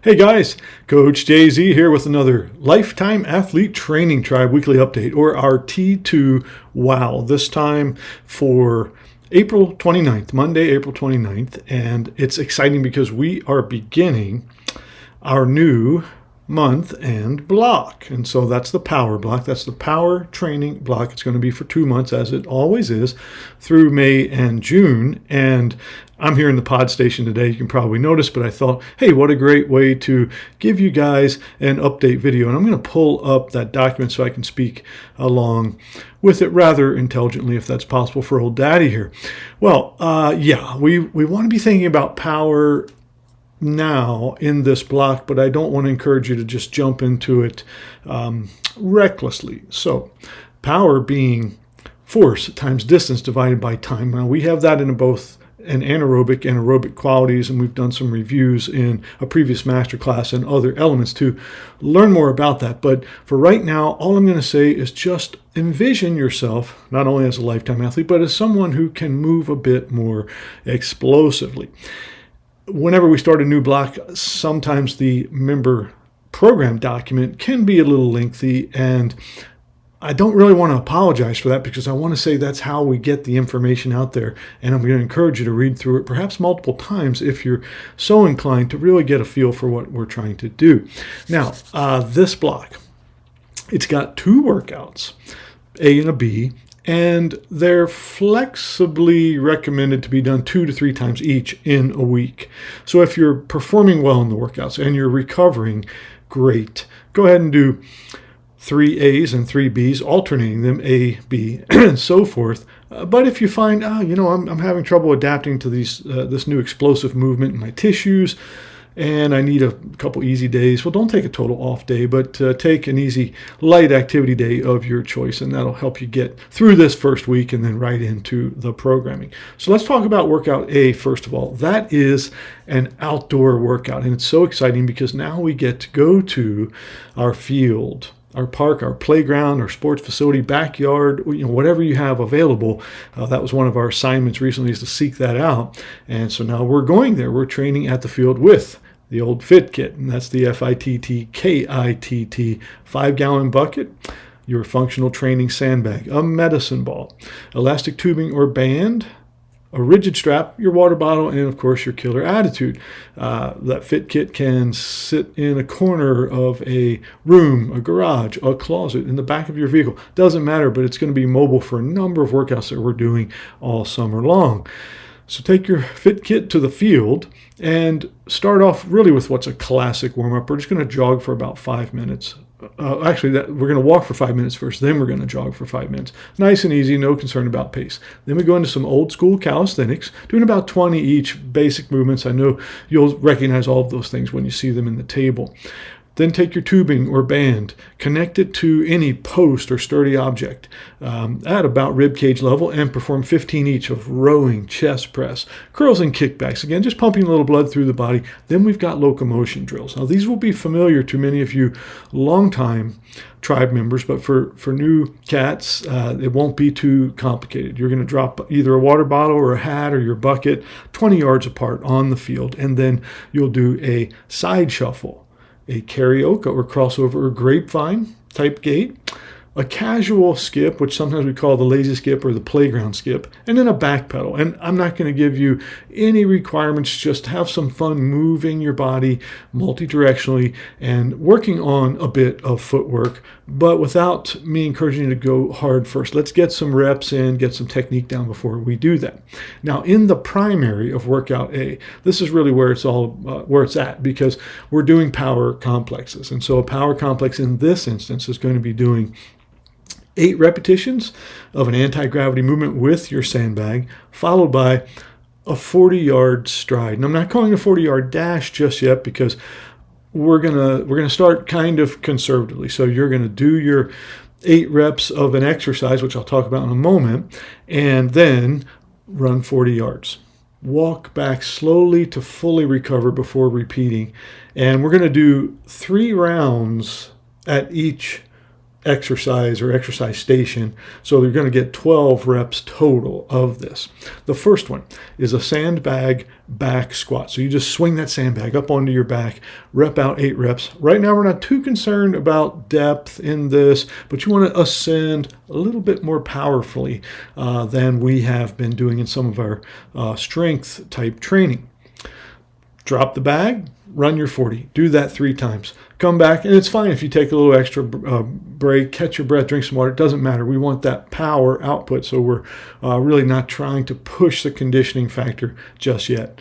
Hey guys, Coach JZ here with another Lifetime Athlete Training Tribe weekly update, or our T2 Wow. This time for April 29th, Monday, April 29th. And it's exciting because we are beginning our new month and block. And so that's the power block. That's the power training block. It's going to be for 2 months, as it always is, through May and June. And I'm here in the pod station today. You can probably notice, but I thought, hey, what a great way to give you guys an update video. And I'm going to pull up that document so I can speak along with it rather intelligently, if that's possible for old daddy here. Well, we want to be thinking about power now in this block, but I don't want to encourage you to just jump into it recklessly. So power being force times distance divided by time. Now we have that in both an anaerobic and aerobic qualities, and we've done some reviews in a previous masterclass and other elements to learn more about that. But for right now, all I'm going to say is just envision yourself not only as a lifetime athlete, but as someone who can move a bit more explosively. Whenever we start a new block, sometimes the member program document can be a little lengthy, and I don't really want to apologize for that because I want to say that's how we get the information out there, and I'm going to encourage you to read through it perhaps multiple times if you're so inclined to really get a feel for what we're trying to do. Now, this block, it's got 2 workouts, A and a B, and they're flexibly recommended to be done 2 to 3 times each in a week. So if you're performing well in the workouts and you're recovering, great. Go ahead and do 3 A's and 3 B's, alternating them, A, B, and so forth. But if you find, I'm having trouble adapting to this new explosive movement in my tissues, and I need a couple easy days, well, don't take a total off day, but take an easy light activity day of your choice, and that'll help you get through this first week and then right into the programming. So let's talk about workout A first of all. That is an outdoor workout, and it's so exciting because now we get to go to our field, our park, our playground, our sports facility, backyard, whatever you have available. That was one of our assignments recently, is to seek that out. And so now we're going there. We're training at the field with the old FittKit, and that's the FittKitt 5-gallon bucket, your functional training sandbag, a medicine ball, elastic tubing or band, a rigid strap, your water bottle, and of course your killer attitude. That FittKit can sit in a corner of a room, a garage, a closet, in the back of your vehicle. Doesn't matter, but it's going to be mobile for a number of workouts that we're doing all summer long. So take your FittKit to the field and start off really with what's a classic warm-up. We're just going to jog for about 5 minutes. We're going to walk for 5 minutes first, then we're going to jog for 5 minutes. Nice and easy, no concern about pace. Then we go into some old school calisthenics, doing about 20 each basic movements. I know you'll recognize all of those things when you see them in the table. Then take your tubing or band, connect it to any post or sturdy object at about rib cage level, and perform 15 each of rowing, chest press, curls, and kickbacks. Again, just pumping a little blood through the body. Then we've got locomotion drills. Now, these will be familiar to many of you longtime tribe members, but for new cats, it won't be too complicated. You're going to drop either a water bottle or a hat or your bucket 20 yards apart on the field, and then you'll do a side shuffle, a karaoke or crossover or grapevine type gait, a casual skip, which sometimes we call the lazy skip or the playground skip, and then a back pedal. And I'm not going to give you any requirements, just have some fun moving your body multi-directionally and working on a bit of footwork, but without me encouraging you to go hard first. Let's get some reps in, get some technique down before we do that. Now, in the primary of workout A, this is really where it's at, because we're doing power complexes. And so a power complex in this instance is going to be doing 8 repetitions of an anti-gravity movement with your sandbag, followed by a 40-yard stride. And I'm not calling a 40-yard dash just yet because we're gonna start kind of conservatively. So you're gonna do your 8 reps of an exercise, which I'll talk about in a moment, and then run 40 yards. Walk back slowly to fully recover before repeating. And we're gonna do 3 rounds at each exercise or exercise station. So you're going to get 12 reps total of this. The first one is a sandbag back squat. So you just swing that sandbag up onto your back, rep out 8 reps. Right now, we're not too concerned about depth in this, but you want to ascend a little bit more powerfully than we have been doing in some of our strength type training. Drop the bag, run your 40. Do that 3 times. Come back, and it's fine if you take a little extra break, catch your breath, drink some water. It doesn't matter. We want that power output, so we're really not trying to push the conditioning factor just yet.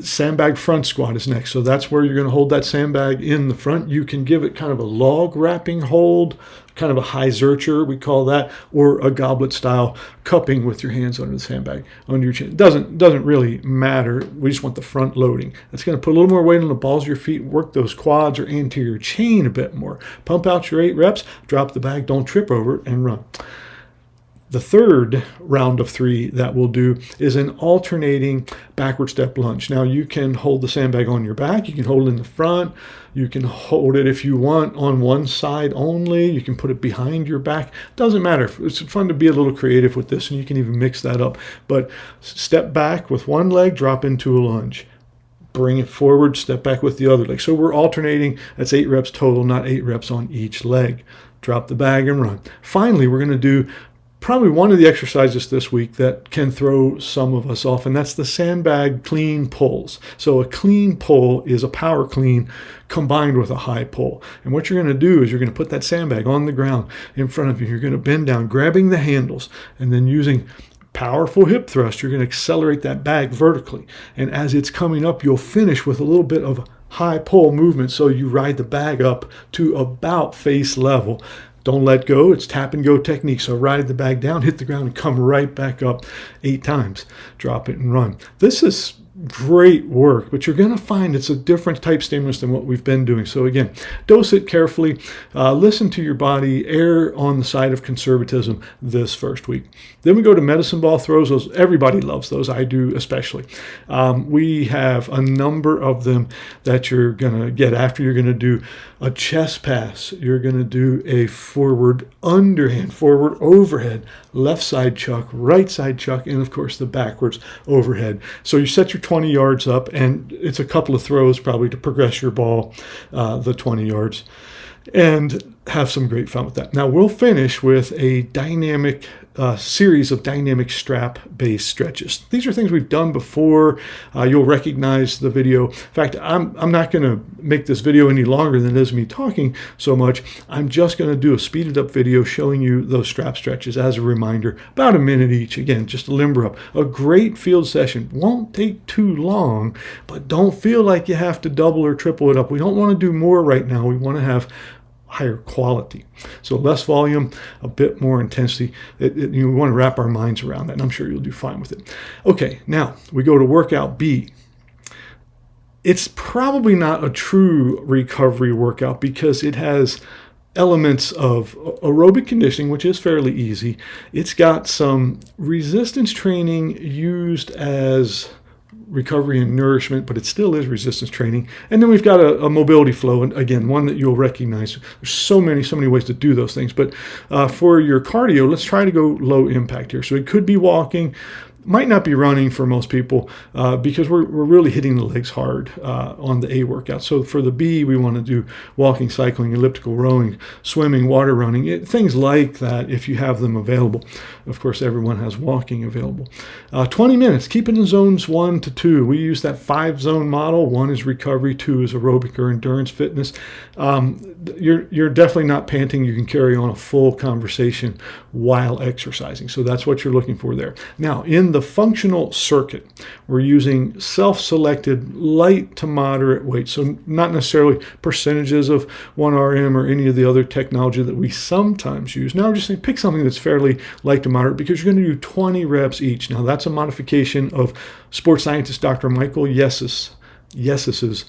Sandbag front squat is next. So that's where you're going to hold that sandbag in the front. You can give it kind of a log wrapping hold, kind of a high zercher, we call that, or a goblet style cupping with your hands under the sandbag, under your chin. It doesn't really matter. We just want the front loading. That's going to put a little more weight on the balls of your feet, work those quads or anterior chain a bit more. Pump out your 8 reps, drop the bag, don't trip over it, and run. The third round of 3 that we'll do is an alternating backward step lunge. Now you can hold the sandbag on your back, you can hold it in the front, you can hold it if you want on one side only, you can put it behind your back. Doesn't matter. It's fun to be a little creative with this, and you can even mix that up. But step back with one leg, drop into a lunge. Bring it forward, step back with the other leg. So we're alternating. That's 8 reps total, not 8 reps on each leg. Drop the bag and run. Finally, we're going to do probably one of the exercises this week that can throw some of us off, and that's the sandbag clean pulls. So a clean pull is a power clean combined with a high pull. And what you're going to do is you're going to put that sandbag on the ground in front of you. You're going to bend down, grabbing the handles, and then using powerful hip thrust, you're going to accelerate that bag vertically. And as it's coming up, you'll finish with a little bit of high pull movement. So you ride the bag up to about face level. Don't let go. It's tap and go technique. So ride the bag down, hit the ground, and come right back up 8 times. Drop it and run. This is great work, but you're going to find it's a different type stimulus than what we've been doing. So again, dose it carefully, listen to your body, err on the side of conservatism this first week. Then we go to medicine ball throws. Those, everybody loves those. I do especially. We have a number of them that you're going to get after. You're going to do a chest pass. You're going to do a forward underhand, forward overhead, left side chuck, right side chuck, and of course the backwards overhead. So you set your 20 yards up, and it's a couple of throws probably to progress your ball the 20 yards, and have some great fun with that. Now we'll finish with a dynamic series of dynamic strap-based stretches. These are things we've done before. You'll recognize the video. In fact, I'm not going to make this video any longer than it is me talking so much. I'm just going to do a speeded up video showing you those strap stretches as a reminder, about a minute each. Again, just to limber up. A great field session. Won't take too long, but don't feel like you have to double or triple it up. We don't want to do more right now. We want to have higher quality. So less volume, a bit more intensity. You want to wrap our minds around that, and I'm sure you'll do fine with it. Okay, now we go to workout B. It's probably not a true recovery workout because it has elements of aerobic conditioning, which is fairly easy. It's got some resistance training used as recovery and nourishment, but it still is resistance training. And then we've got a mobility flow, and again, one that you'll recognize. There's so many ways to do those things. But for your cardio, let's try to go low impact here. So it could be walking, might not be running for most people because we're really hitting the legs hard on the A workout. So for the B, we want to do walking, cycling, elliptical, rowing, swimming, water running, things like that if you have them available. Of course, everyone has walking available. 20 minutes, keep it in zones 1 to 2. We use that 5-zone model. 1 is recovery, 2 is aerobic or endurance fitness. You're definitely not panting. You can carry on a full conversation while exercising. So that's what you're looking for there. Now, in the functional circuit, we're using self-selected light to moderate weight. So not necessarily percentages of 1RM or any of the other technology that we sometimes use. Now we're just saying pick something that's fairly light to moderate because you're going to do 20 reps each. Now that's a modification of sports scientist Dr. Michael Yesis's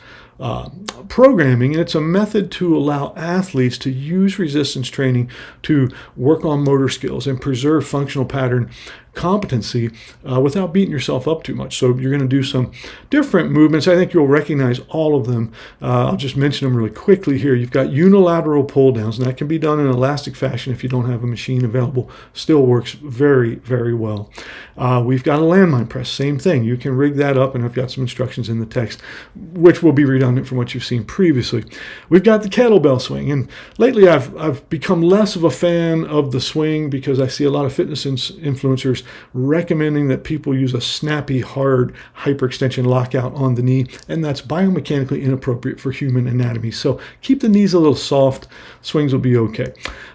programming, and it's a method to allow athletes to use resistance training to work on motor skills and preserve functional pattern competency without beating yourself up too much. So you're going to do some different movements. I think you'll recognize all of them. I'll just mention them really quickly here. You've got unilateral pull downs, and that can be done in elastic fashion if you don't have a machine available. Still works very, very well. We've got a landmine press, same thing. You can rig that up, and I've got some instructions in the text, which will be redundant from what you've seen previously. We've got the kettlebell swing, and lately I've become less of a fan of the swing because I see a lot of fitness influencers recommending that people use a snappy, hard hyperextension lockout on the knee, and that's biomechanically inappropriate for human anatomy. So keep the knees a little soft. Swings will be okay.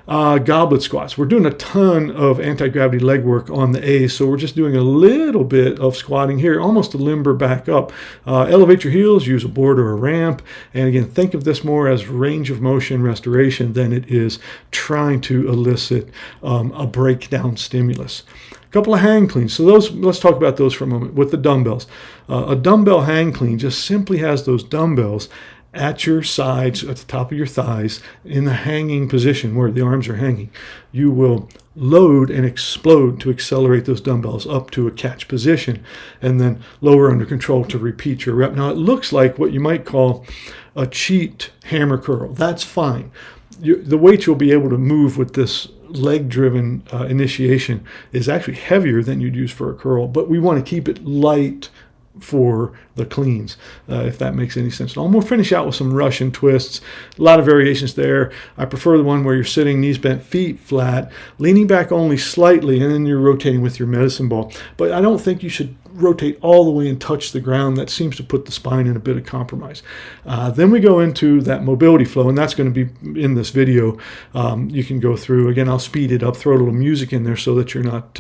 Goblet squats. We're doing a ton of anti-gravity leg work on the A's, so we're just doing a little bit of squatting here, almost to limber back up. Elevate your heels, use a board or a ramp, and again, think of this more as range of motion restoration than it is trying to elicit a breakdown stimulus. A couple of hang cleans. So those, let's talk about those for a moment with the dumbbells. A dumbbell hang clean just simply has those dumbbells at your sides, at the top of your thighs, in the hanging position where the arms are hanging. You will load and explode to accelerate those dumbbells up to a catch position, and then lower under control to repeat your rep. Now, it looks like what you might call a cheat hammer curl. That's fine. The weight you'll be able to move with this leg-driven initiation is actually heavier than you'd use for a curl, but we want to keep it light for the cleans, if that makes any sense. And we'll finish out with some Russian twists. A lot of variations there. I prefer the one where you're sitting, knees bent, feet flat, leaning back only slightly, and then you're rotating with your medicine ball. But I don't think you should rotate all the way and touch the ground. That seems to put the spine in a bit of compromise. Then we go into that mobility flow, and that's going to be in this video. You can go through. Again, I'll speed it up, throw a little music in there so that you're not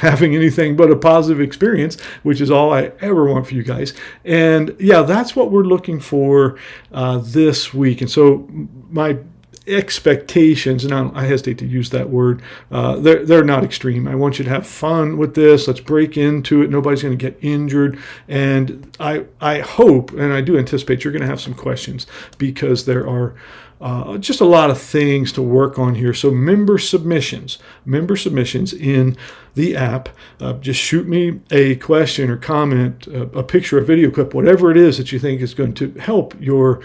having anything but a positive experience, which is all I ever want for you guys. And yeah, that's what we're looking for this week. And so my expectations, and I hesitate to use that word, they're not extreme. I want you to have fun with this. Let's break into it. Nobody's going to get injured. And I hope, and I do anticipate, you're going to have some questions, because there are just a lot of things to work on here. So member submissions in the app. Just shoot me a question or comment, a picture, a video clip, whatever it is that you think is going to help your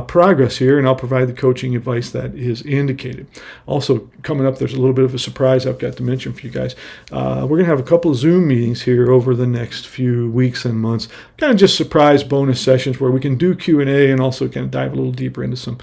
progress here, and I'll provide the coaching advice that is indicated. Also, coming up, there's a little bit of a surprise I've got to mention for you guys. We're going to have a couple of Zoom meetings here over the next few weeks and months, kind of just surprise bonus sessions where we can do Q&A and also kind of dive a little deeper into some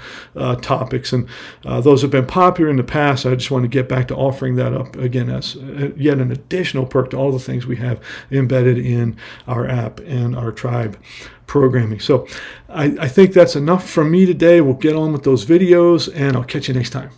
topics. And those have been popular in the past. I just want to get back to offering that up again as yet an additional perk to all the things we have embedded in our app and our tribe programming. So I think that's enough from me today. We'll get on with those videos, and I'll catch you next time.